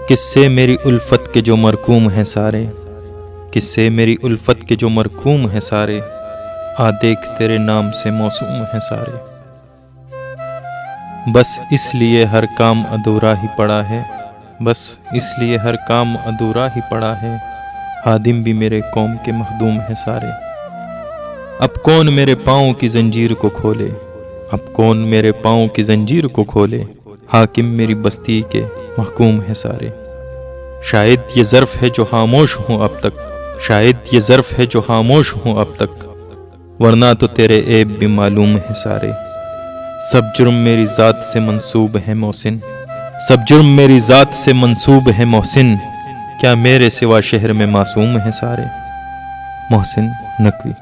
قصے میری الفت کے جو مرکوم ہیں سارے، قصے میری الفت کے جو مرکوم ہیں سارے، آ دیکھ تیرے نام سے موسوم ہیں سارے۔ بس اس لیے ہر کام ادھورا ہی پڑا ہے، بس اس لیے ہر کام ادھورا ہی پڑا ہے، خادم بھی میرے قوم کے مخدوم ہیں سارے۔ اب کون میرے پاؤں کی زنجیر کو کھولے، اب کون میرے پاؤں کی زنجیر کو کھولے، حاکم میری بستی کے محکوم ہیں سارے۔ شاید یہ ظرف ہے جو خاموش ہوں اب تک، شاید یہ ظرف ہے جو خاموش ہوں اب تک، ورنہ تو تیرے عیب بھی معلوم ہیں سارے۔ سب جرم میری ذات سے منسوب ہے محسن، سب جرم میری ذات سے منسوب ہے محسن، کیا میرے سوا شہر میں معصوم ہیں سارے۔ محسن نقوی۔